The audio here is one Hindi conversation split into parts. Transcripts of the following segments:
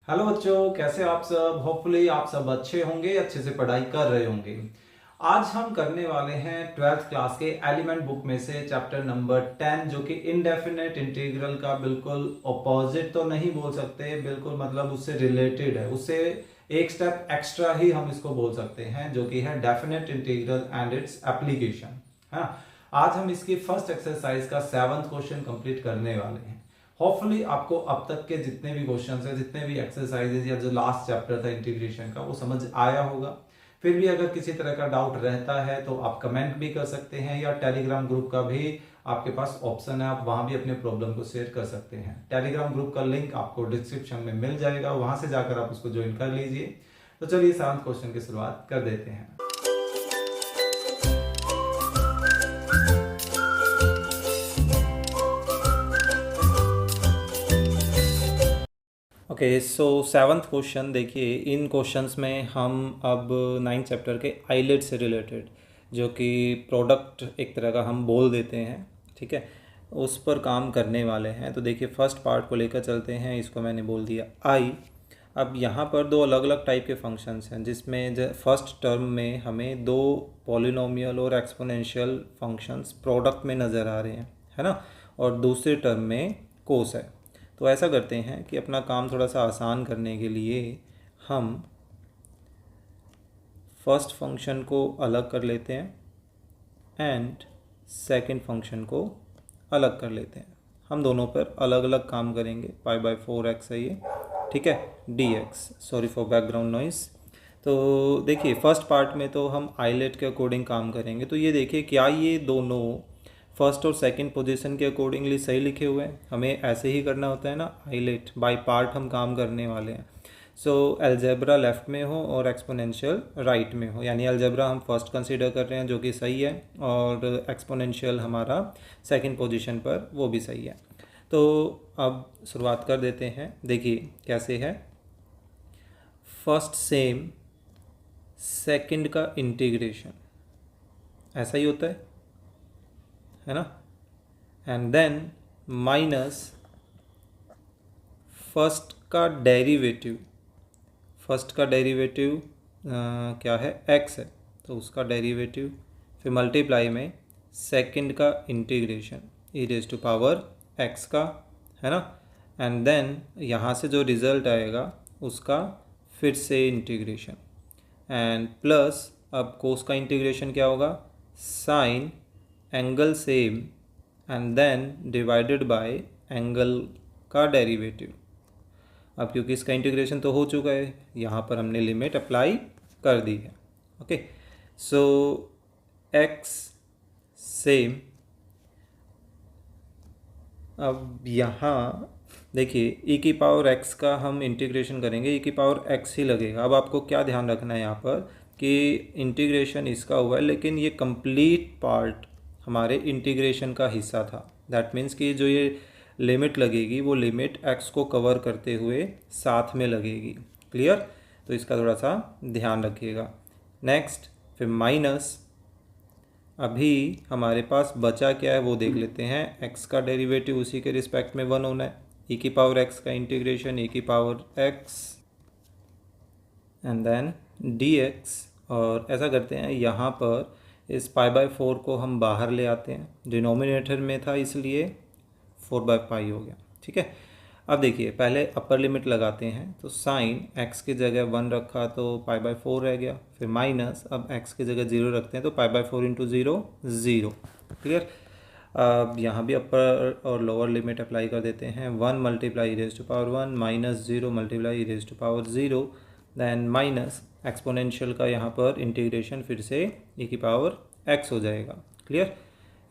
हेलो बच्चों, कैसे आप सब। होपफुली आप सब अच्छे होंगे, अच्छे से पढ़ाई कर रहे होंगे। आज हम करने वाले हैं 12th क्लास के एलिमेंट बुक में से चैप्टर नंबर 10, जो कि इनडेफिनेट इंटीग्रल का बिल्कुल ऑपोजिट तो नहीं बोल सकते, बिल्कुल मतलब उससे रिलेटेड है, उससे एक स्टेप एक्स्ट्रा ही हम इसको बोल सकते हैं, जो कि है definite integral and its application. है आज हम इसकी फर्स्ट एक्सरसाइज का 7th क्वेश्चन कंप्लीट करने वाले हैं। होपफुली आपको अब तक के जितने भी क्वेश्चंस है, जितने भी एक्सरसाइजेज या जो लास्ट चैप्टर था इंटीग्रेशन का, वो समझ आया होगा। फिर भी अगर किसी तरह का डाउट रहता है तो आप कमेंट भी कर सकते हैं, या टेलीग्राम ग्रुप का भी आपके पास ऑप्शन है, आप वहां भी अपने प्रॉब्लम को शेयर कर सकते हैं। टेलीग्राम ग्रुप का लिंक आपको डिस्क्रिप्शन में मिल जाएगा, वहां से जाकर आप उसको ज्वाइन कर लीजिए। तो चलिए 7th क्वेश्चन की शुरुआत कर देते हैं। ओके, सो 7th क्वेश्चन देखिए। इन क्वेश्चंस में हम अब 9th चैप्टर के आइलेट से रिलेटेड, जो कि प्रोडक्ट एक तरह का हम बोल देते हैं, ठीक है, उस पर काम करने वाले हैं। तो देखिए फर्स्ट पार्ट को लेकर चलते हैं। इसको मैंने बोल दिया आई। अब यहाँ पर दो अलग अलग टाइप के फंक्शंस हैं, जिसमें फर्स्ट टर्म में हमें दो पॉलिनोमियल और एक्सपोनेंशियल फंक्शंस प्रोडक्ट में नज़र आ रहे हैं, है ना, और दूसरे टर्म में कोस है। तो ऐसा करते हैं कि अपना काम थोड़ा सा आसान करने के लिए हम फर्स्ट फंक्शन को अलग कर लेते हैं एंड सेकंड फंक्शन को अलग कर लेते हैं। हम दोनों पर अलग अलग काम करेंगे। π/4x है ये, ठीक है, dx। Sorry for background noise. तो देखिए फर्स्ट पार्ट में तो हम आइलेट के अकॉर्डिंग काम करेंगे। तो ये देखिए क्या ये दोनों फर्स्ट और सेकंड पोजीशन के अकॉर्डिंगली सही लिखे हुए हैं। हमें ऐसे ही करना होता है ना, आइलेट बाय पार्ट हम काम करने वाले हैं। सो अलजेब्रा लेफ्ट में हो और एक्सपोनेंशियल राइट में हो, यानी अलजेब्रा हम फर्स्ट कंसीडर कर रहे हैं जो कि सही है, और एक्सपोनेंशियल हमारा सेकंड पोजीशन पर वो भी सही है। तो अब शुरुआत कर देते हैं। देखिए कैसे है। फर्स्ट सेम सेकंड का इंटीग्रेशन ऐसा ही होता है ना, एंड देन माइनस फर्स्ट का डेरिवेटिव। फर्स्ट का डेरिवेटिव क्या है, x है, तो उसका डेरिवेटिव, फिर मल्टीप्लाई में सेकंड का इंटीग्रेशन e⁻x का, है ना, एंड देन यहाँ से जो रिज़ल्ट आएगा उसका फिर से इंटीग्रेशन, एंड प्लस अब कोस का इंटीग्रेशन क्या होगा, sine angle same and then divided by angle का डेरिवेटिव। अब क्योंकि इसका इंटीग्रेशन तो हो चुका है, यहाँ पर हमने लिमिट अप्लाई कर दी है। ओके, सो x सेम। अब यहाँ देखिए e⁻x का हम इंटीग्रेशन करेंगे, e⁻x ही लगेगा। अब आपको क्या ध्यान रखना है यहाँ पर कि इंटीग्रेशन इसका हुआ है, लेकिन ये कंप्लीट पार्ट हमारे इंटीग्रेशन का हिस्सा था। दैट मीन्स कि जो ये लिमिट लगेगी वो लिमिट x को कवर करते हुए साथ में लगेगी। क्लियर, तो इसका थोड़ा सा ध्यान रखिएगा। नेक्स्ट फिर माइनस, अभी हमारे पास बचा क्या है वो देख लेते हैं। x का डेरिवेटिव उसी के रिस्पेक्ट में 1 होना है, e⁻x का integration e⁻x and then dx। और ऐसा करते हैं, यहाँ पर इस π/4 को हम बाहर ले आते हैं, डिनोमिनेटर में था इसलिए 4/π हो गया, ठीक है। अब देखिए पहले अपर लिमिट लगाते हैं, तो साइन x की जगह 1 रखा तो π/4 रह गया, फिर माइनस अब x की जगह 0 रखते हैं तो π/4 इंटू 0 0। क्लियर। अब यहाँ भी अपर और लोअर लिमिट अप्लाई कर देते हैं। 1 multiply e⁻1 minus 0 multiply e⁻0, then minus exponential का यहाँ पर इंटीग्रेशन फिर से e⁻x हो जाएगा। क्लियर।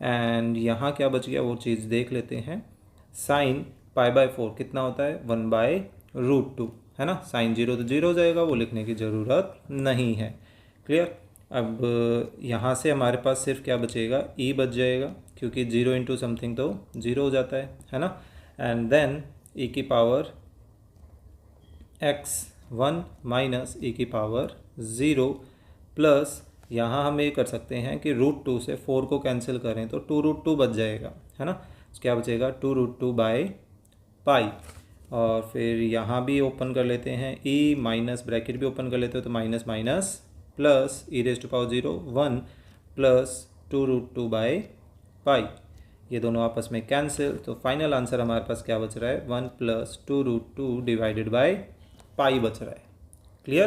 एंड यहाँ क्या बच गया वो चीज़ देख लेते हैं। साइन π/4 कितना होता है, 1/√2, है ना। साइन 0 तो 0 हो जाएगा, वो लिखने की ज़रूरत नहीं है। क्लियर। अब यहाँ से हमारे पास सिर्फ क्या बचेगा, e बच जाएगा, क्योंकि 0 इंटू समथिंग तो 0 हो जाता है ना। And then e⁻x1 minus e⁻0 plus, यहाँ हम ये कर सकते हैं कि √2 से 4 को कैंसिल करें तो 2√2 बच जाएगा, है ना। क्या बचेगा, 2√2/π। और फिर यहाँ भी ओपन कर लेते हैं ई माइनस ब्रैकेट भी ओपन कर लेते हो तो minus minus plus e raise to power 0 1 plus 2√2/पाई। ये दोनों आपस में कैंसिल, तो फाइनल आंसर हमारे पास क्या बच रहा है 1 प्लस 2√2 डिवाइडेड बाय पाई बच रहा है। क्लियर?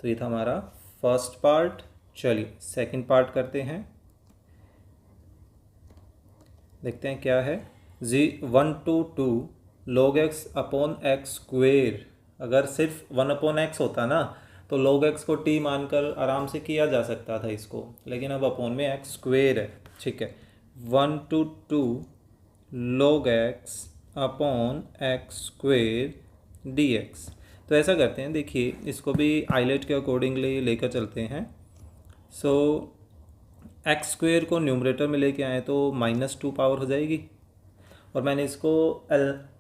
तो ये था हमारा फर्स्ट पार्ट। चलिए सेकंड पार्ट करते हैं, देखते हैं क्या है। 1 to 2 log x upon x square. अगर सिर्फ 1/x होता ना तो log x को t मानकर आराम से किया जा सकता था इसको, लेकिन अब अपॉन में एक्स स्क्वेयर है। ठीक है, 1 to 2 log x upon x square dx। तो ऐसा करते हैं, देखिए इसको भी आइलेट के अकॉर्डिंगली लेकर चलते हैं। सो एक्स स्क्वेयर को न्यूमरेटर में लेके आए तो -2 पावर हो जाएगी, और मैंने इसको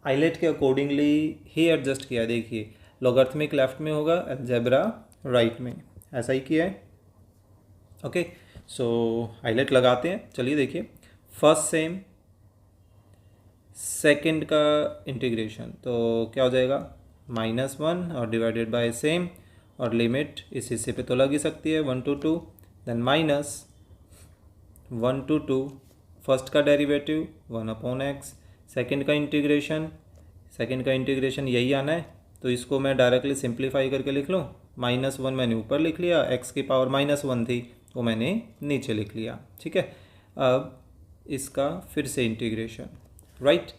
आइलेट के अकॉर्डिंगली ही एडजस्ट किया है। देखिए लॉगरिथमिक लेफ्ट में होगा, अलजेब्रा राइट में, ऐसा ही किया है। ओके, सो आइलेट लगाते हैं। चलिए देखिए, फर्स्ट सेम सेकंड का इंटीग्रेशन तो क्या हो जाएगा -1 और डिवाइडेड बाय सेम, और लिमिट इस हिस्से पे तो लग ही सकती है 1 to 2, देन -1 to 2 फर्स्ट का डेरिवेटिव 1/x, सेकंड का इंटीग्रेशन यही आना है, तो इसको मैं डायरेक्टली सिंप्लीफाई करके लिख लूँ। -1 मैंने ऊपर लिख लिया, x की पावर -1 थी वो मैंने नीचे लिख लिया। ठीक है, अब इसका फिर से इंटीग्रेशन, राइट।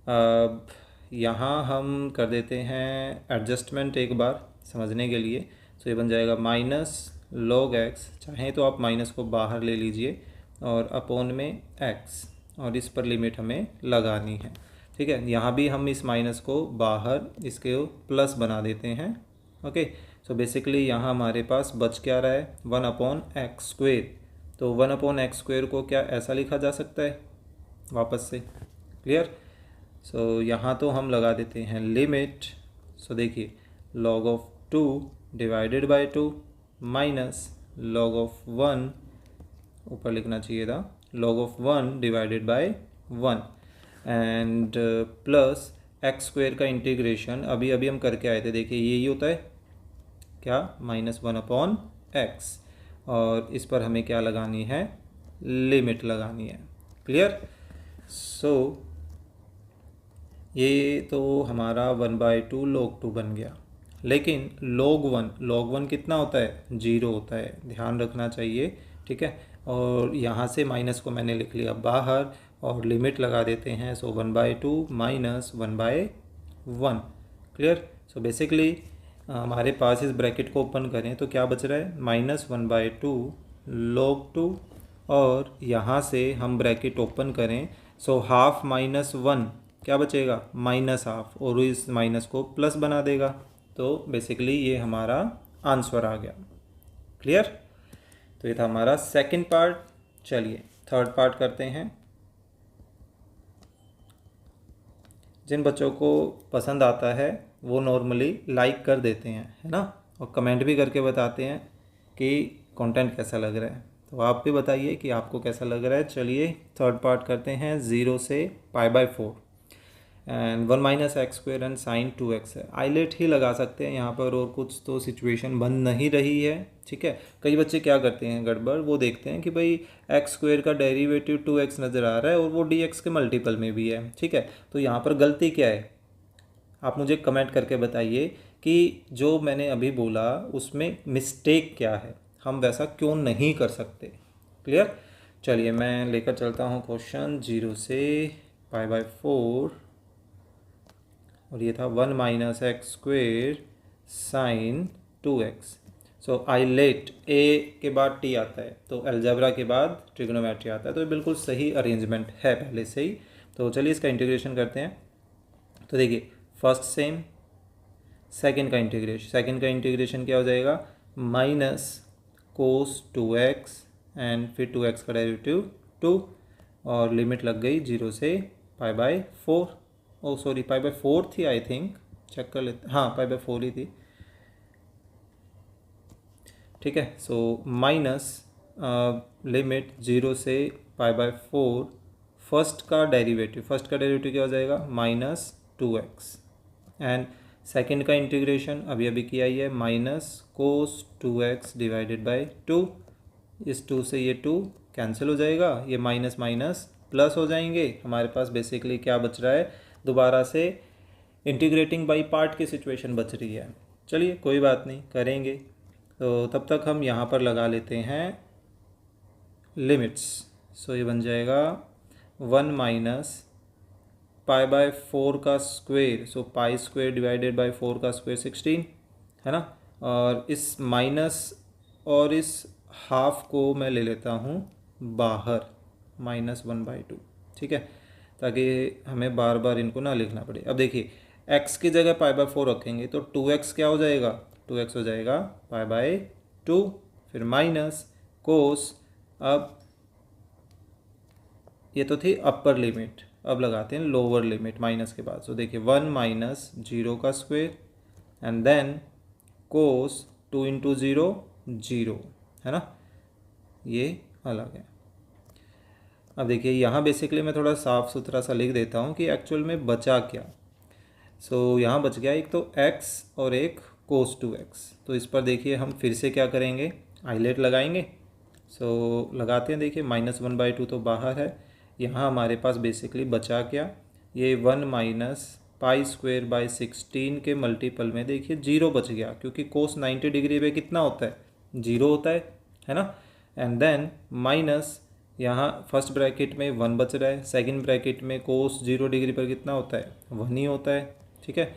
अब यहाँ हम कर देते हैं एडजस्टमेंट एक बार समझने के लिए। तो ये बन जाएगा -log(x), चाहें तो आप माइनस को बाहर ले लीजिए, और अपॉन में x, और इस पर लिमिट हमें लगानी है। ठीक है, यहाँ भी हम इस माइनस को बाहर इसके प्लस बना देते हैं। ओके, सो बेसिकली यहाँ हमारे पास बच क्या रहा है 1/x²। तो 1/x² को क्या ऐसा लिखा जा सकता है वापस से? क्लियर? सो यहाँ तो हम लगा देते हैं लिमिट। सो देखिए log of 2 divided by 2 minus log of 1, ऊपर लिखना चाहिए था log of 1 divided by 1, and plus x² का इंटीग्रेशन अभी अभी हम करके आए थे। देखिए यही होता है क्या -1/x, और इस पर हमें क्या लगानी है लिमिट लगानी है। क्लियर? सो ये तो हमारा 1/2 log 2 बन गया, लेकिन log 1 कितना होता है 0 होता है, ध्यान रखना चाहिए। ठीक है, और यहाँ से माइनस को मैंने लिख लिया बाहर और लिमिट लगा देते हैं। सो 1/2 माइनस 1/1। क्लियर? सो बेसिकली हमारे पास इस ब्रैकेट को ओपन करें तो क्या बच रहा है -1/2 log 2, और यहाँ से हम ब्रैकेट ओपन करें सो हाफ -1 क्या बचेगा -हाफ, और इस माइनस को प्लस बना देगा। तो बेसिकली ये हमारा आंसर आ गया। क्लियर? तो ये था हमारा सेकंड पार्ट। चलिए थर्ड पार्ट करते हैं। जिन बच्चों को पसंद आता है वो नॉर्मली लाइक कर देते हैं, है ना, और कमेंट भी करके बताते हैं कि कंटेंट कैसा लग रहा है। तो आप भी बताइए कि आपको कैसा लग रहा है। चलिए थर्ड पार्ट करते हैं। 0 से π/4 and 1 - x² and sin 2x है। आइलेट ही लगा सकते हैं यहाँ पर, और कुछ तो सिचुएशन बन नहीं रही है। ठीक है, कई बच्चे क्या करते हैं गड़बड़, वो देखते हैं कि भाई x² का डेरिवेटिव 2x नज़र आ रहा है और वो dx के मल्टीपल में भी है। ठीक है, तो यहाँ पर गलती क्या है आप मुझे कमेंट करके बताइए कि जो मैंने अभी बोला उसमें मिस्टेक क्या है, हम वैसा क्यों नहीं कर सकते। क्लियर? चलिए मैं लेकर चलता हूँ क्वेश्चन। 0 से π/4, और ये था 1 - x² sin 2x। सो आइलेट ए के बाद टी आता है तो अलजेब्रा के बाद ट्रिग्नोमेट्री आता है, तो ये बिल्कुल सही अरेंजमेंट है पहले से ही। तो चलिए इसका इंटीग्रेशन करते हैं। तो देखिए फर्स्ट सेम, सेकंड का इंटीग्रेशन क्या हो जाएगा -cos 2x, एंड फिर 2x का डेरिवेटिव 2, और लिमिट लग गई 0 से π/4। ओ सॉरी π/4 थी आई थिंक, चेक कर लेते, हाँ π/4 ही थी। ठीक है, सो माइनस लिमिट 0 से π/4, फर्स्ट का डेरिवेटिव क्या हो जाएगा 2x एंड सेकेंड का इंटीग्रेशन अभी अभी किया ही है, minus cos 2x divided by 2। इस 2 से ये 2 कैंसिल हो जाएगा, ये माइनस माइनस प्लस हो जाएंगे। हमारे पास बेसिकली क्या बच रहा है, दोबारा से इंटीग्रेटिंग बाई पार्ट की सिचुएशन बच रही है। चलिए कोई बात नहीं, करेंगे। तो तब तक हम यहाँ पर लगा लेते हैं लिमिट्स। सो ये बन जाएगा 1 माइनस पाई बाय 4 का square, so pi square divided by 4 का स्क्वेयर 16 है ना। और इस माइनस और इस हाफ को मैं ले लेता हूँ बाहर, -1/2, ठीक है, ताकि हमें बार बार इनको ना लिखना पड़े। अब देखिए x की जगह π/4 रखेंगे तो 2x क्या हो जाएगा, 2x हो जाएगा π/2, फिर माइनस कोस, अब ये तो थी अपर लिमिट, अब लगाते हैं लोअर लिमिट माइनस के बाद। सो देखिए 1 माइनस 0 का square and then cos 2 into 0 0, है ना, ये अलग है। अब देखिए यहाँ बेसिकली मैं थोड़ा साफ सुथरा सा लिख देता हूँ कि एक्चुअल में बचा क्या। सो यहाँ बच गया एक तो x और एक कोस 2x। तो इस पर देखिए हम फिर से क्या करेंगे, आइलेट लगाएंगे। सो लगाते हैं, देखिए -1/2 तो बाहर है, यहाँ हमारे पास बेसिकली बचा क्या, ये 1 माइनस पाई स्क्वेयर बाई 16 के मल्टीपल में देखिए 0 बच गया, क्योंकि कोस 90 डिग्री पे कितना होता है, 0 होता है ना। एंड देन माइनस यहाँ फर्स्ट ब्रैकेट में 1 बच रहा है, सेकंड ब्रैकेट में कोस 0 डिग्री पर कितना होता है, 1 ही होता है, ठीक है।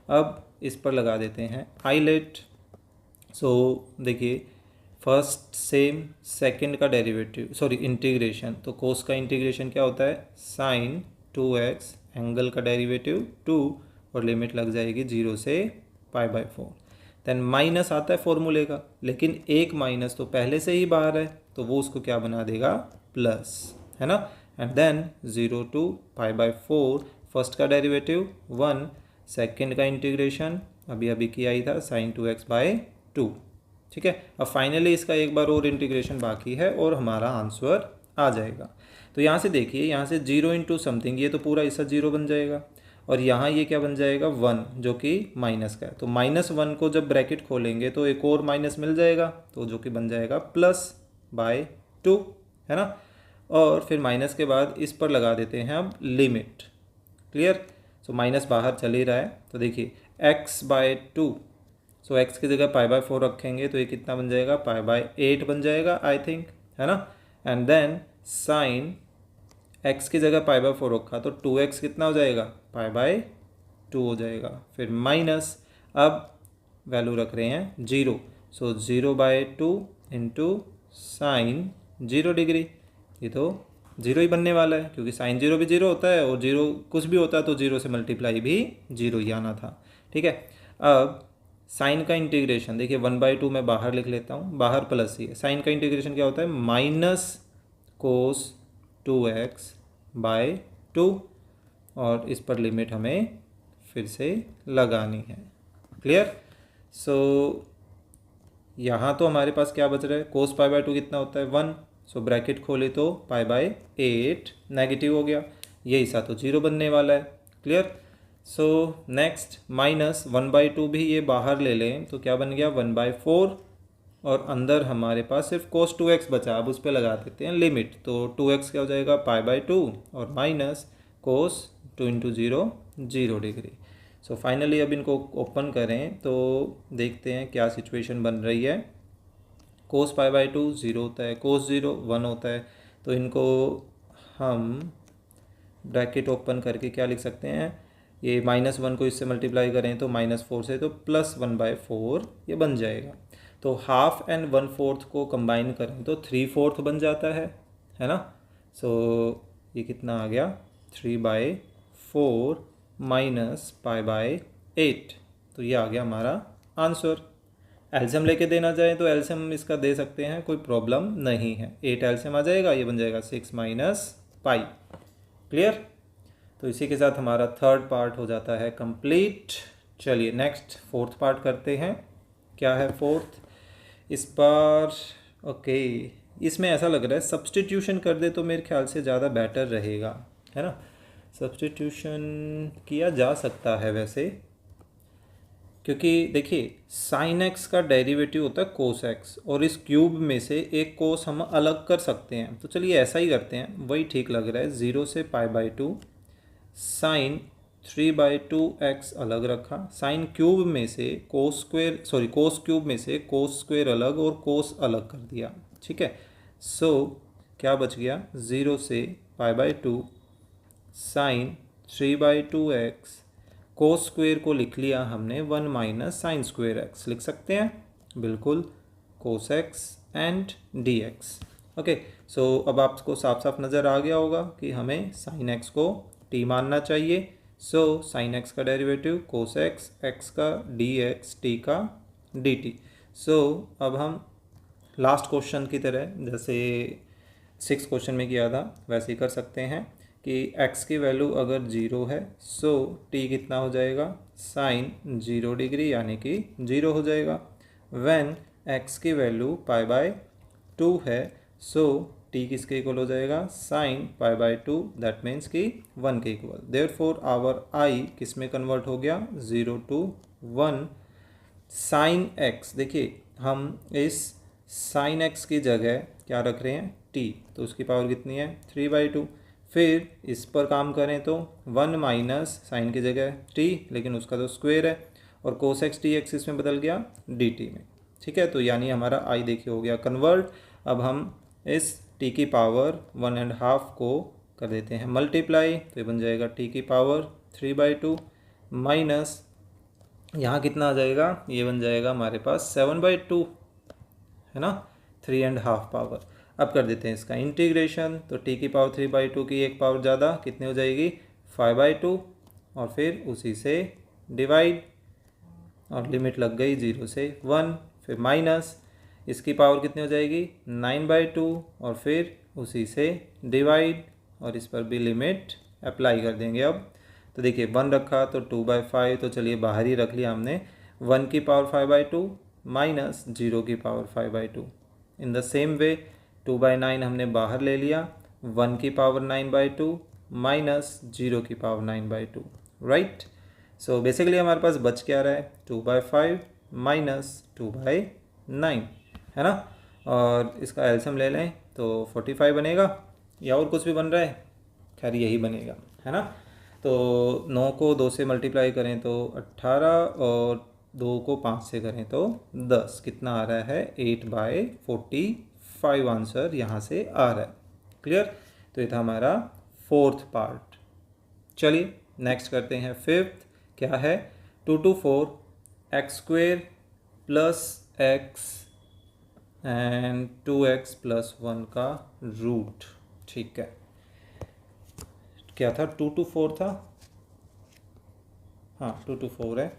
अब इस पर लगा देते हैं आइलेट। सो देखिए फर्स्ट सेम, सेकंड का डेरिवेटिव सॉरी इंटीग्रेशन, तो कोस का इंटीग्रेशन क्या होता है, साइन 2x, एंगल का डेरिवेटिव 2 और लिमिट लग जाएगी 0 से π/4। देन माइनस आता है फॉर्मूले का, लेकिन एक माइनस तो पहले से ही बाहर है तो वो उसको क्या बना देगा, प्लस, है ना। एंड देन 0 टू π/4, फर्स्ट का डेरिवेटिव 1, सेकंड का इंटीग्रेशन अभी अभी किया ही था साइन 2x/2, ठीक है। अब फाइनली इसका एक बार और इंटीग्रेशन बाकी है और हमारा आंसर आ जाएगा। तो यहाँ से देखिए, यहाँ से 0 इंटू समथिंग, ये तो पूरा हिस्सा 0 बन जाएगा, और यहाँ ये क्या बन जाएगा 1, जो कि माइनस का है। तो -1 को जब ब्रैकेट खोलेंगे तो एक और माइनस मिल जाएगा, तो जो कि बन जाएगा +/2, है ना। और फिर माइनस के बाद इस पर लगा देते हैं अब लिमिट, क्लियर। सो माइनस बाहर चल ही रहा है, तो देखिए x/2, सो x की जगह π/4 रखेंगे तो ये कितना बन जाएगा, π/8 बन जाएगा आई थिंक, है ना। एंड देन साइन x की जगह π/4 रखा तो 2x कितना हो जाएगा, π/2 हो जाएगा। फिर माइनस, अब वैल्यू रख रहे हैं 0, सो 0/2 इंटू साइन 0 डिग्री, ये तो 0 ही बनने वाला है, क्योंकि साइन 0 भी 0 होता है और 0 कुछ भी होता है तो 0 से मल्टीप्लाई भी 0 ही आना था, ठीक है। अब साइन का इंटीग्रेशन देखिए 1/2 मैं बाहर लिख लेता हूँ, बाहर प्लस ही है। साइन का इंटीग्रेशन क्या होता है, माइनस कोस 2x/2, और इस पर लिमिट हमें फिर से लगानी है, क्लियर। सो यहाँ तो हमारे पास क्या बच रहा है, कोस π/2 कितना होता है 1, सो ब्रैकेट खोले तो π/8 नेगेटिव हो गया, ये हिस्सा तो 0 बनने वाला है, क्लियर। सो नेक्स्ट -1/2 भी ये बाहर ले लें तो क्या बन गया 1/4, और अंदर हमारे पास सिर्फ cos 2x बचा, अब उस पर लगा देते हैं लिमिट, तो 2x क्या हो जाएगा π/2 और minus cos 2 into 0 0 degree. So finally अब इनको ओपन करें तो देखते हैं क्या सिचुएशन बन रही है। कोस π/2 0 होता है, कोस 0 1 होता है, तो इनको हम ब्रैकेट ओपन करके क्या लिख सकते हैं, ये -1 को इससे मल्टीप्लाई करें तो -4 से तो +1/4 ये बन जाएगा। तो हाफ एंड 1/4 को कंबाइन करें तो 3/4 बन जाता है ना। सो ये कितना आ गया 3/4 माइनस π/8, तो ये आ गया हमारा आंसर। एल्सियम लेके देना चाहें तो एल्सियम इसका दे सकते हैं, कोई प्रॉब्लम नहीं है। 8 एल्सियम आ जाएगा, ये बन जाएगा 6 माइनस पाई, क्लियर। तो इसी के साथ हमारा थर्ड पार्ट हो जाता है कंप्लीट। चलिए नेक्स्ट फोर्थ पार्ट करते हैं। क्या है फोर्थ, इस बार ओके, इसमें ऐसा लग रहा है सब्स्टिट्यूशन कर दे तो मेरे ख्याल से ज़्यादा बेटर रहेगा, है ना। सब्स्टिट्यूशन किया जा सकता है वैसे, क्योंकि देखिए साइन एक्स का डेरिवेटिव होता है कोस एक्स, और इस क्यूब में से एक कोस हम अलग कर सकते हैं। तो चलिए ऐसा ही करते हैं, वही ठीक लग रहा है। 0 से π/2 साइन 3/2x अलग रखा, साइन क्यूब में से कोस क्यूब में से कोस स्क्वेयर अलग और कोस अलग कर दिया। ठीक है, सो क्या बच गया, 0 से π/2 साइन 3/2x, कोस स्क्वेयर को लिख लिया हमने 1 माइनस साइन स्क्वेयर एक्स, लिख सकते हैं बिल्कुल, cos x and d x. Okay, so अब आपको साफ साफ नज़र आ गया होगा कि हमें साइन एक्स को टी मानना चाहिए। सो साइन एक्स का डेरिवेटिव कोस एक्स, एक्स का डी एक्स, टी का डी टी। सो अब हम लास्ट क्वेश्चन की तरह, जैसे 6 क्वेश्चन में किया था, वैसे ही कर सकते हैं कि x की वैल्यू अगर 0 है सो t कितना हो जाएगा, साइन 0 डिग्री यानी कि 0 हो जाएगा। व्हेन x की वैल्यू π/2 है सो t किसके इक्वल हो जाएगा, साइन π/2, दैट मीन्स कि 1 के इक्वल। देयरफॉर आवर i किस में कन्वर्ट हो गया, 0 to 1। साइन x, देखिए हम इस साइन x की जगह क्या रख रहे हैं, t, तो उसकी पावर कितनी है, 3/2। फिर इस पर काम करें तो 1 माइनस साइन की जगह t, लेकिन उसका तो स्क्वायर है, और कोस एक्स टी एक्स इसमें बदल गया dt में। ठीक है, तो यानी हमारा i देखिए हो गया कन्वर्ट। अब हम इस t की पावर 1.5 को कर देते हैं मल्टीप्लाई, तो ये बन जाएगा t की पावर 3/2 माइनस यहाँ कितना आ जाएगा, ये बन जाएगा हमारे पास 7/2 है ना, 3.5 पावर। अब कर देते हैं इसका इंटीग्रेशन, तो t की पावर 3/2 की एक पावर ज़्यादा कितनी हो जाएगी, 5/2, और फिर उसी से डिवाइड, और लिमिट लग गई 0 से 1, फिर माइनस इसकी पावर कितनी हो जाएगी, 9/2, और फिर उसी से डिवाइड, और इस पर भी लिमिट अप्लाई कर देंगे। अब तो देखिए 1 रखा तो 2/5, तो चलिए बाहर ही रख लिया हमने, 1 की पावर 5/2 माइनस 0 की power 5/2। In the same way 2/9 हमने बाहर ले लिया, 1 की पावर 9/2 माइनस 0 की पावर 9/2, राइट। सो बेसिकली हमारे पास बच क्या रहा है, 2/5 माइनस 2/9 है ना, और इसका एलसीएम ले लें तो 45 बनेगा, या और कुछ भी बन रहा है, खैर यही बनेगा है ना। तो 9 को 2 से मल्टीप्लाई करें तो 18, और 2 को 5 से करें तो 10, कितना आ रहा है, 8/45 आंसर यहाँ से आ रहा है। क्लियर, तो ये था हमारा 4th पार्ट। चलिए नेक्स्ट करते हैं 5th, क्या है, 2 to 4 x² plus x and 2x plus 1 का रूट। ठीक है, क्या था, 2 to 4 था, हाँ 2 to 4 है।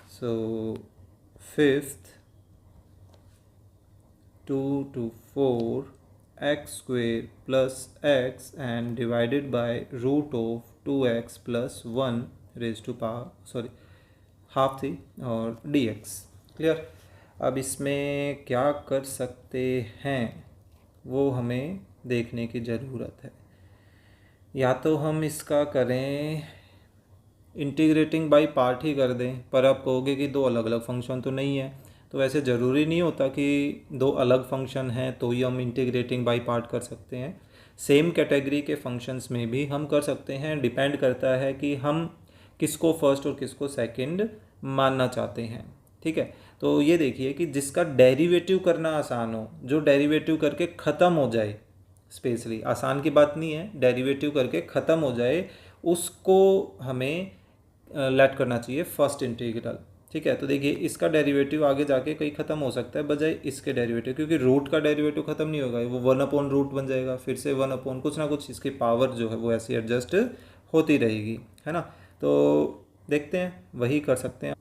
So 5th 2 to 4 x² plus x and divided by root of 2x plus 1 raise to power half थी, और dx। क्लियर, अब इसमें क्या कर सकते हैं वो हमें देखने की ज़रूरत है। या तो हम इसका करें इंटीग्रेटिंग बाय पार्ट ही कर दें, पर आप कहोगे कि दो अलग अलग फंक्शन तो नहीं है, तो वैसे ज़रूरी नहीं होता कि दो अलग फंक्शन हैं तो ही हम इंटीग्रेटिंग बाय पार्ट कर सकते हैं। सेम कैटेगरी के फंक्शंस में भी हम कर सकते हैं, डिपेंड करता है कि हम किसको फर्स्ट और किसको सेकंड मानना चाहते हैं। ठीक है, तो ये देखिए कि जिसका डेरिवेटिव करना आसान हो, जो डेरिवेटिव करके ख़त्म हो जाए, स्पेशली आसान की बात नहीं है, डेरिवेटिव करके ख़त्म हो जाए, उसको हमें लेट करना चाहिए फर्स्ट इंटीग्रल। ठीक है, तो देखिए इसका डेरिवेटिव आगे जाके कहीं ख़त्म हो सकता है बजाय इसके डेरिवेटिव, क्योंकि रूट का डेरिवेटिव ख़त्म नहीं होगा, वो 1/रूट बन जाएगा, फिर से 1/ कुछ ना कुछ इसकी पावर जो है वो ऐसी एडजस्ट होती रहेगी, है ना। तो देखते हैं, वही कर सकते हैं।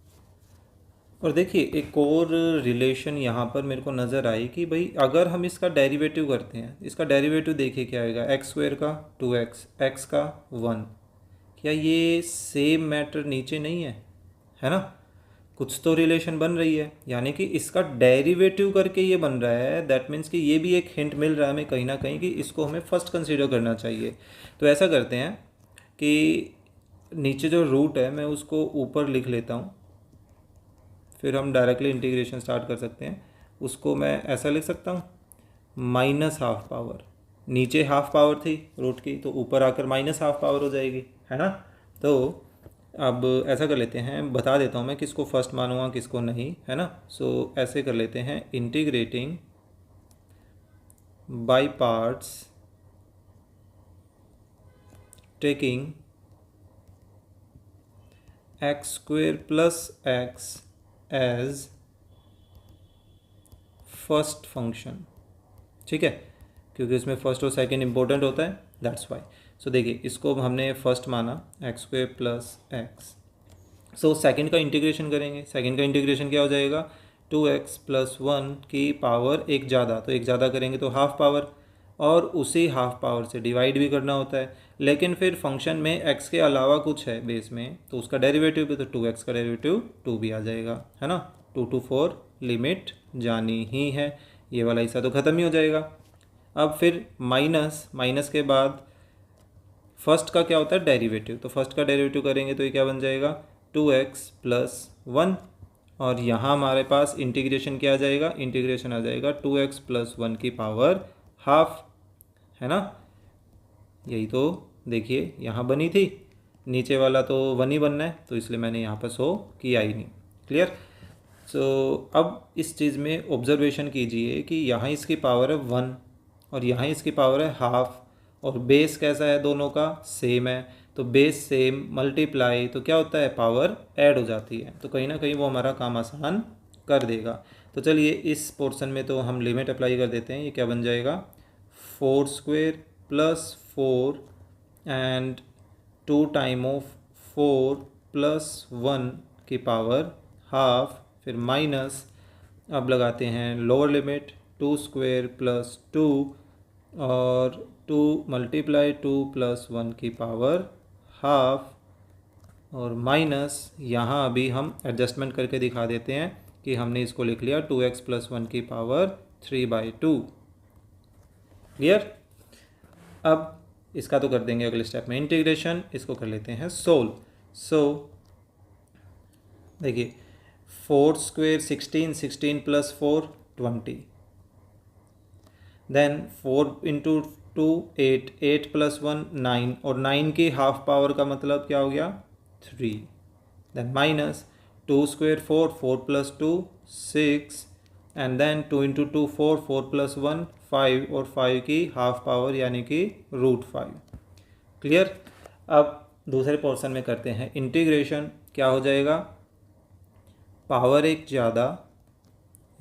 और देखिए एक और रिलेशन यहाँ पर मेरे को नज़र आई कि भाई अगर हम इसका डेरिवेटिव करते हैं, इसका डेरिवेटिव देखिए क्या आएगा, x² का 2x, x का 1, क्या ये सेम मैटर नीचे नहीं है ना, कुछ तो रिलेशन बन रही है, यानी कि इसका डेरिवेटिव करके ये बन रहा है, दैट मीन्स कि ये भी एक हिंट मिल रहा है हमें कहीं ना कहीं कि इसको हमें फर्स्ट कंसीडर करना चाहिए। तो ऐसा करते हैं, कि नीचे जो रूट है मैं उसको ऊपर लिख लेता हूँ, फिर हम डायरेक्टली इंटीग्रेशन स्टार्ट कर सकते हैं। उसको मैं ऐसा लिख सकता हूँ, माइनस हाफ पावर, नीचे हाफ पावर थी रूट की तो ऊपर आकर माइनस हाफ पावर हो जाएगी, है ना। तो अब ऐसा कर लेते हैं, बता देता हूँ मैं किसको फर्स्ट मानूंगा किसको नहीं, है ना। सो ऐसे कर लेते हैं, integrating by parts taking x square plus x as first function, ठीक है, क्योंकि इसमें फर्स्ट और सेकंड इंपॉर्टेंट होता है, दैट्स वाई। सो देखिए इसको हमने फर्स्ट माना x square plus x, so second का इंटीग्रेशन करेंगे। सेकंड का इंटीग्रेशन क्या हो जाएगा, 2x प्लस 1 की पावर एक ज़्यादा, तो एक ज़्यादा करेंगे तो हाफ पावर, और उसी हाफ पावर से डिवाइड भी करना होता है। लेकिन फिर फंक्शन में x के अलावा कुछ है बेस में, तो उसका डेरिवेटिव भी, तो 2x का डेरिवेटिव 2 भी आ जाएगा, है ना। 2 to 4 लिमिट जानी ही है, ये वाला हिस्सा तो ख़त्म ही हो जाएगा। अब फिर माइनस के बाद फर्स्ट का क्या होता है, डेरिवेटिव, तो फर्स्ट का डेरिवेटिव करेंगे तो ये क्या बन जाएगा, 2x प्लस 1, और यहाँ हमारे पास इंटीग्रेशन क्या आ जाएगा, इंटीग्रेशन आ जाएगा 2x प्लस 1 की पावर हाफ, है ना। यही तो देखिए यहाँ बनी थी, नीचे वाला तो 1 ही बनना है, तो इसलिए मैंने यहाँ पर शो किया ही नहीं। क्लियर। सो अब इस चीज़ में ऑब्जर्वेशन कीजिए कि यहाँ इसकी पावर है 1 और यहाँ इसकी पावर है हाफ, और बेस कैसा है, दोनों का सेम है, तो बेस सेम मल्टीप्लाई तो क्या होता है, पावर ऐड हो जाती है, तो कहीं ना कहीं वो हमारा काम आसान कर देगा। तो चलिए इस पोर्शन में तो हम लिमिट अप्लाई कर देते हैं, ये क्या बन जाएगा, 4 square plus 4 and 2 time of 4 plus 1 की पावर हाफ, फिर माइनस, अब लगाते हैं लोअर लिमिट, 2 स्क्वेयर प्लस 2 और 2 मल्टीप्लाई 2 प्लस 1 की पावर हाफ, और माइनस यहाँ अभी हम एडजस्टमेंट करके दिखा देते हैं कि हमने इसको लिख लिया 2x प्लस 1 की पावर 3/2। क्लियर। अब इसका तो कर देंगे अगले स्टेप में इंटीग्रेशन, इसको कर लेते हैं सोल्व। सो देखिए 4 square 16, 16 plus 4 20, then 4 into 2 8, 8 plus 1 9, और 9 की हाफ पावर का मतलब क्या हो गया, 3, then minus 2 square 4, 4 plus 2 6, and then 2 into 2 4, 4 plus 1 5, और 5 की हाफ पावर यानी कि √5। क्लियर। अब दूसरे पोर्शन में करते हैं इंटीग्रेशन, क्या हो जाएगा, पावर एक ज़्यादा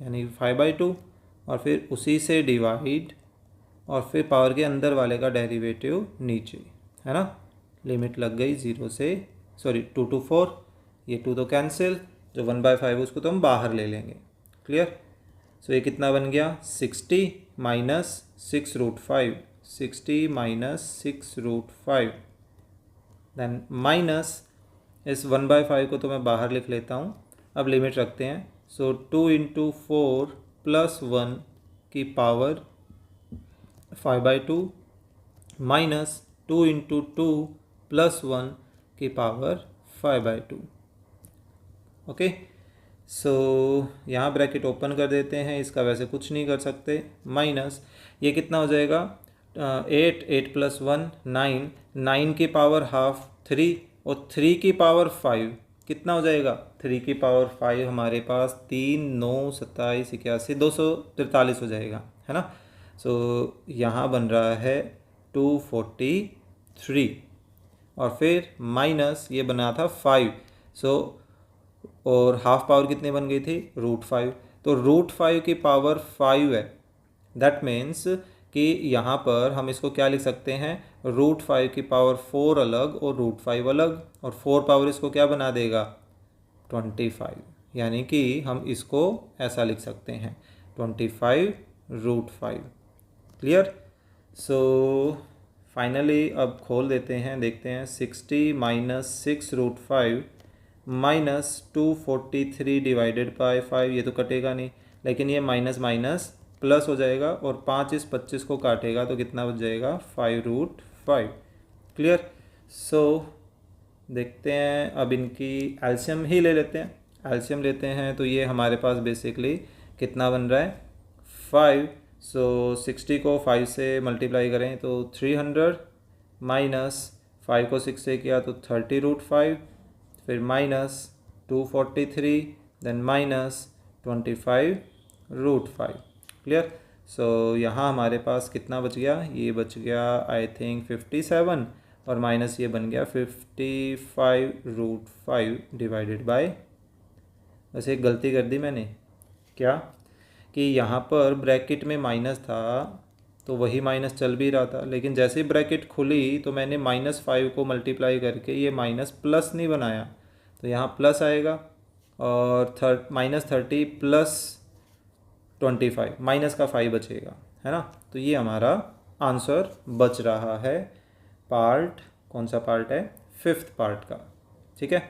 यानी 5/2, और फिर उसी से डिवाइड, और फिर पावर के अंदर वाले का डेरिवेटिव नीचे, है ना। लिमिट लग गई 0 से 2 to 4, ये 2 तो कैंसिल, जो 1/5 उसको तो हम बाहर ले लेंगे। क्लियर। सो ये कितना बन गया, 60 माइनस 6√5, 60 माइनस 6√5, देन माइनस इस 1/5 को तो मैं बाहर लिख लेता हूँ। अब लिमिट रखते हैं, सो 2 इंटू 4 प्लस 1 की पावर 5/2 माइनस 2 इंटू 2 प्लस 1 की पावर 5/2। ओके। सो यहाँ ब्रैकेट ओपन कर देते हैं, इसका वैसे कुछ नहीं कर सकते, माइनस ये कितना हो जाएगा, 8 प्लस 1 9, 9 की पावर हाफ 3, और 3 की पावर 5 कितना हो जाएगा, 3 की पावर 5 हमारे पास 3 9 27 81 243 हो जाएगा, है ना। सो यहाँ बन रहा है 243, और फिर माइनस ये बना था 5, सो और हाफ पावर कितनी बन गई थी, √5, तो √5 की पावर 5 है, दैट मीन्स कि यहाँ पर हम इसको क्या लिख सकते हैं, √5 की पावर 4 अलग और √5 अलग, और 4 पावर इसको क्या बना देगा, 25, यानी कि हम इसको ऐसा लिख सकते हैं 25√5। क्लियर। सो फाइनली अब खोल देते हैं, देखते हैं 60 माइनस 6√5 माइनस 243 डिवाइडेड बाय 5, ये तो कटेगा नहीं, लेकिन ये माइनस माइनस प्लस हो जाएगा, और 5 इस 25 को काटेगा तो कितना बच जाएगा, 5√5। क्लियर। सो देखते हैं, अब इनकी एल्शियम ही ले लेते हैं। एल्शियम लेते हैं तो ये हमारे पास बेसिकली कितना बन रहा है 5। सो 60 को 5 से मल्टीप्लाई करें तो 300, माइनस 5 को 6 से किया तो 30√5, फिर माइनस 243, देन माइनस 25√5। क्लियर। सो यहाँ हमारे पास कितना बच गया, ये बच गया आई थिंक 57, और माइनस ये बन गया 55√5 डिवाइडेड बाय, वैसे एक गलती कर दी मैंने, क्या कि यहाँ पर ब्रैकेट में माइनस था तो वही माइनस चल भी रहा था, लेकिन जैसे ही ब्रैकेट खुली तो मैंने -5 को मल्टीप्लाई करके ये माइनस प्लस नहीं बनाया, तो यहाँ प्लस आएगा, और -30 प्लस 25, माइनस का 5 बचेगा, है ना। तो ये हमारा आंसर बच रहा है। पार्ट कौन सा पार्ट है, 5th पार्ट का, ठीक है।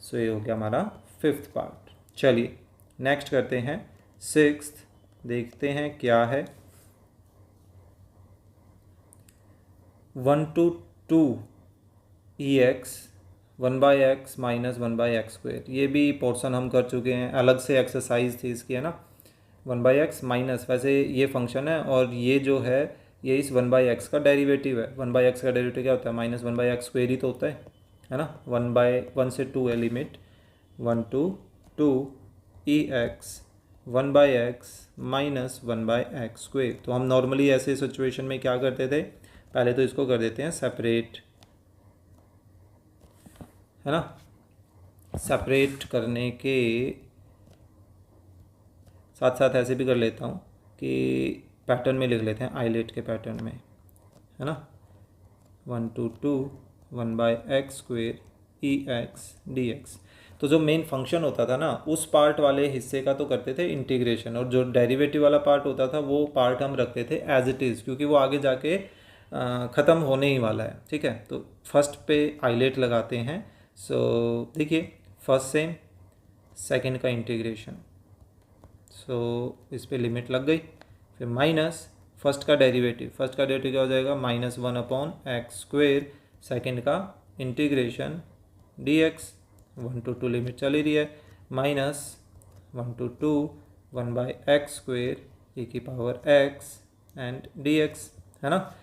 सो ये हो गया हमारा 5th पार्ट। चलिए नेक्स्ट करते हैं 6th, देखते हैं क्या है। 1 to 2 EX 1/x minus 1/x², ये भी पोर्शन हम कर चुके हैं, अलग से एक्सरसाइज थी इसकी, है ना। 1/x माइनस, वैसे ये फंक्शन है और ये जो है ये इस 1/x का डेरिवेटिव है। 1/x का डेरिवेटिव क्या होता है, -1/x² ही तो होता है ना। 1 से 2 है limit, 1 to 2 EX 1/x minus 1/x²। तो हम नॉर्मली ऐसे सिचुएशन में क्या करते थे, पहले तो इसको कर देते हैं सेपरेट, है ना। सेपरेट करने के साथ साथ ऐसे भी कर लेता हूँ कि पैटर्न में लिख लेते हैं, आइलेट के पैटर्न में, है ना। 1 to 2 1/x² EX dx। तो जो मेन फंक्शन होता था ना, उस पार्ट वाले हिस्से का तो करते थे इंटीग्रेशन, और जो डेरिवेटिव वाला पार्ट होता था वो पार्ट हम रखते थे एज इट इज़, क्योंकि वो आगे जाके ख़त्म होने ही वाला है, ठीक है। तो फर्स्ट पे आइलेट लगाते हैं। सो देखिए, फर्स्ट सेम, सेकंड का इंटीग्रेशन, सो इस पे लिमिट लग गई, फिर माइनस फर्स्ट का डेरिवेटिव क्या हो जाएगा, -1/x², सेकंड का इंटीग्रेशन dx, 1 to 2 लिमिट चली रही है, minus 1 to 2 1/x² e⁻x and dx, है ना।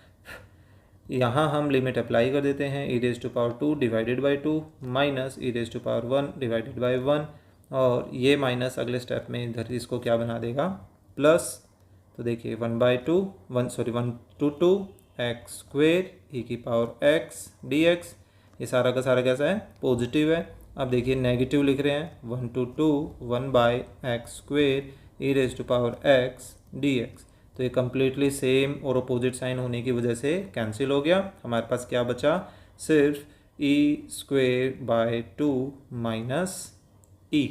यहाँ हम लिमिट अप्लाई कर देते हैं, e⁻2 divided by 2 minus e⁻1 divided by 1, और ये माइनस अगले स्टेप में इधर इसको क्या बना देगा, प्लस। तो देखिए 1 to 2 x² e⁻x dx, ये सारा का सारा कैसा है, पॉजिटिव है। अब देखिए नेगेटिव लिख रहे हैं, 1 to 2 1/x² e⁻x dx, तो ये कम्प्लीटली सेम और अपोजिट साइन होने की वजह से कैंसिल हो गया। हमारे पास क्या बचा, सिर्फ e²/2 माइनस e।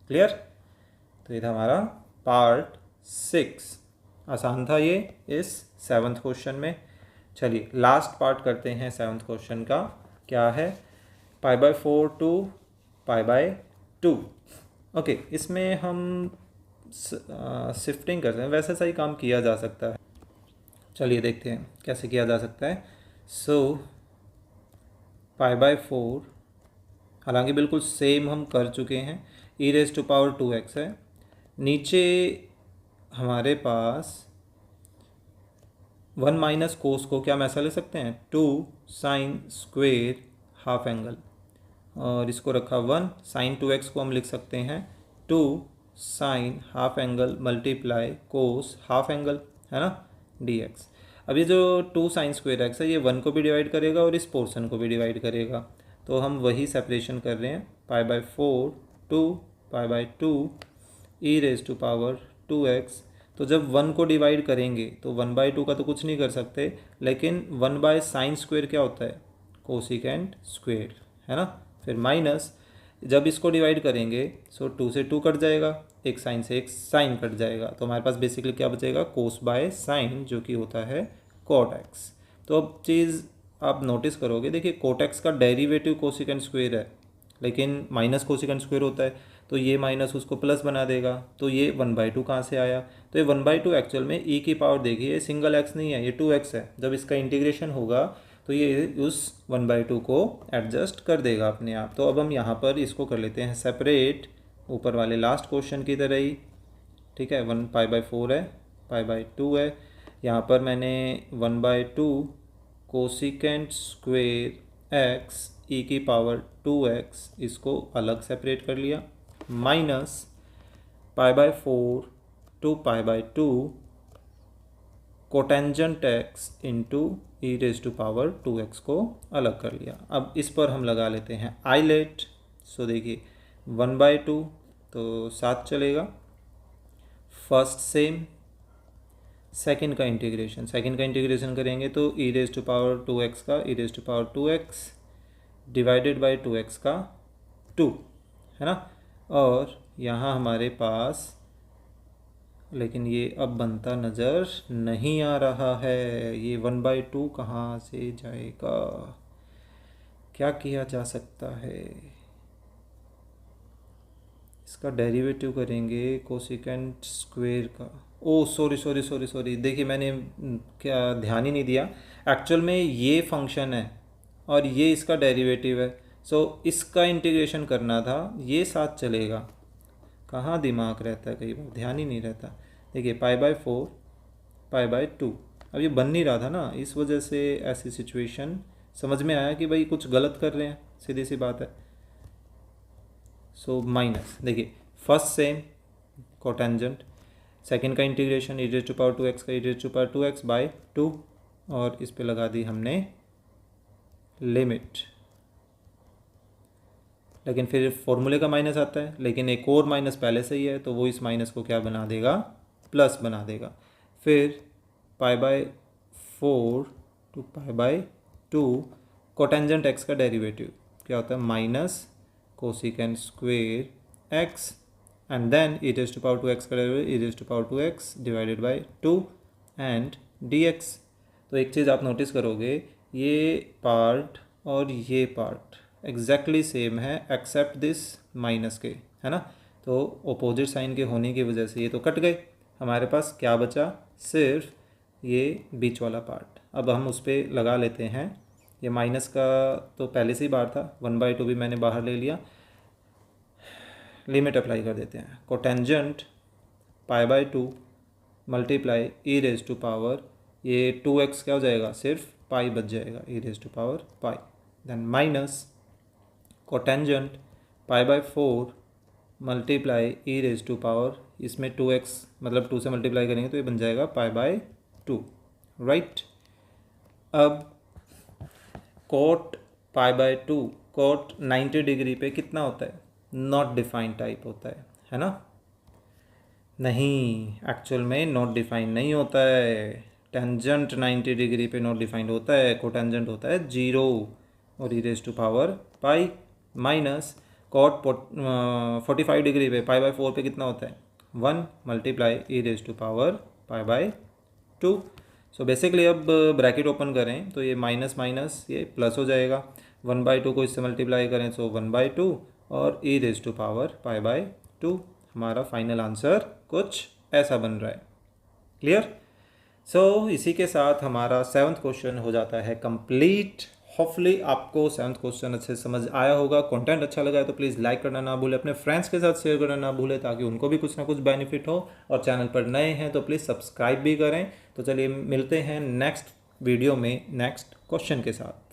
क्लियर। तो ये था हमारा पार्ट 6, आसान था ये इस 7th क्वेश्चन में। चलिए लास्ट पार्ट करते हैं 7th क्वेश्चन का, क्या है, π/4 to π/2। ओके, इसमें हम शिफ्टिंग करते हैं, वैसे सही काम किया जा सकता है। चलिए देखते हैं कैसे किया जा सकता है। सो π/4, हालांकि बिल्कुल सेम हम कर चुके हैं, e⁻2x है, नीचे हमारे पास 1 माइनस कोस को क्या हम ऐसा ले सकते हैं, 2 sin² हाफ एंगल, और इसको रखा 1, sin 2x को हम लिख सकते हैं 2 sin हाफ एंगल मल्टीप्लाई कोस हाफ एंगल, है ना, dx। अब ये जो 2 sin² x है, ये 1 को भी डिवाइड करेगा और इस पोर्शन को भी डिवाइड करेगा, तो हम वही सेपरेशन कर रहे हैं, π/4 to π/2 e⁻2x। तो जब 1 को डिवाइड करेंगे तो 1/2 का तो कुछ नहीं कर सकते, लेकिन 1/sin² क्या होता है, कोसिकेंट स्क्वेयर, है ना। फिर माइनस, जब इसको डिवाइड करेंगे सो 2 से 2 कट जाएगा, एक साइन से एक साइन कट जाएगा, तो हमारे पास बेसिकली क्या बचेगा, cos/sin, जो कि होता है cot x। तो अब चीज़ आप नोटिस करोगे, देखिए cot x का डेरिवेटिव कोसिकेंट स्क्वेयर है, लेकिन माइनस कोसिकेंट स्क्वेयर होता है, तो ये माइनस उसको प्लस बना देगा, तो ये 1/2 कहाँ से आया, तो ये 1/2 एक्चुअल में e की पावर, देखिए ये सिंगल x नहीं है, ये 2x है। जब इसका इंटीग्रेशन होगा तो ये उस 1/2 को एडजस्ट कर देगा अपने आप। तो अब हम यहाँ पर इसको कर लेते हैं सेपरेट, ऊपर वाले लास्ट क्वेश्चन की तरह ही, ठीक है। 1π/4 है, π/2 है। यहाँ पर मैंने 1/2 कोसिकेंट स्क्वेयर एक्स e⁻²x इसको अलग सेपरेट कर लिया, minus π/4 to π/2 cotangent x into e⁻²x को अलग कर लिया। अब इस पर हम लगा लेते हैं आइलेट। सो देखिए 1/2 तो 7 चलेगा, फर्स्ट सेम, सेकंड का इंटीग्रेशन करेंगे तो e⁻²x का e⁻²x डिवाइडेड बाई 2x का 2 है ना। और यहाँ हमारे पास, लेकिन ये अब बनता नज़र नहीं आ रहा है, ये 1/2 कहाँ से जाएगा, क्या किया जा सकता है। इसका डेरिवेटिव करेंगे कोसिकेंट स्क्वेयर का। ओ सॉरी, देखिए मैंने क्या ध्यान ही नहीं दिया, एक्चुअल में ये फंक्शन है और ये इसका डेरिवेटिव है। सो इसका इंटीग्रेशन करना था, ये साथ चलेगा, कहाँ दिमाग रहता है, कई बार ध्यान ही नहीं रहता। देखिए π/4 π/2, अब ये बन नहीं रहा था ना, इस वजह से ऐसी सिचुएशन समझ में आया कि भाई कुछ गलत कर रहे हैं, सीधी सी बात है। सो माइनस, देखिए फर्स्ट सेम कोटेंजेंट, सेकंड का इंटीग्रेशन e⁻²x का e⁻²x बाय 2, और इस पे लगा दी हमने लिमिट। लेकिन फिर फॉर्मूले का माइनस आता है, लेकिन एक और माइनस पहले से ही है, तो वो इस माइनस को क्या बना देगा, प्लस बना देगा। फिर π/4 टू π/2 कोटेंजेंट x का डेरिवेटिव क्या होता है, minus cosecant square x and then e⁻²x का derivative e⁻²x divided by 2 and dx। तो एक चीज़ आप नोटिस करोगे, ये पार्ट और ये पार्ट एग्जैक्टली सेम है एक्सेप्ट दिस माइनस के, है ना। तो अपोजिट साइन के होने की वजह से ये तो कट गए, हमारे पास क्या बचा, सिर्फ ये बीच वाला पार्ट। अब हम उस पर लगा लेते हैं, ये माइनस का तो पहले से ही बाहर था, 1/2 भी मैंने बाहर ले लिया, लिमिट अप्लाई कर देते हैं। कोटेंजेंट π/2 मल्टीप्लाई e⁻, ये 2x क्या हो जाएगा, सिर्फ पाई बच जाएगा, e⁻π, then minus cotangent π/4 multiply e⁻, इसमें 2x मतलब 2 से मल्टीप्लाई करेंगे तो ये बन जाएगा π/2, राइट। अब कोट π/2 कोट 90 डिग्री पे कितना होता है, नॉट डिफाइंड टाइप होता है ना। नहीं, एक्चुअल में नॉट डिफाइंड नहीं होता है, टेंजेंट 90 डिग्री पे नॉट डिफाइंड होता है, कोटेंजेंट होता है 0 और e⁻π माइनस कॉट 45 डिग्री पे π/4 पे कितना होता है, 1 मल्टीप्लाई e⁻π/2। सो बेसिकली अब ब्रैकेट ओपन करें तो ये माइनस माइनस ये प्लस हो जाएगा, 1/2 को इससे मल्टीप्लाई करें तो 1/2 और e⁻π/2। हमारा फाइनल आंसर कुछ ऐसा बन रहा है, क्लियर। सो इसी के साथ हमारा 7th क्वेश्चन हो जाता है कंप्लीट। होपफुली आपको 7th क्वेश्चन अच्छे से समझ आया होगा। कंटेंट अच्छा लगा है तो प्लीज़ लाइक करना ना भूलें, अपने फ्रेंड्स के साथ शेयर करना ना भूलें ताकि उनको भी कुछ ना कुछ बेनिफिट हो, और चैनल पर नए हैं तो प्लीज़ सब्सक्राइब भी करें। तो चलिए मिलते हैं नेक्स्ट वीडियो में नेक्स्ट क्वेश्चन के साथ।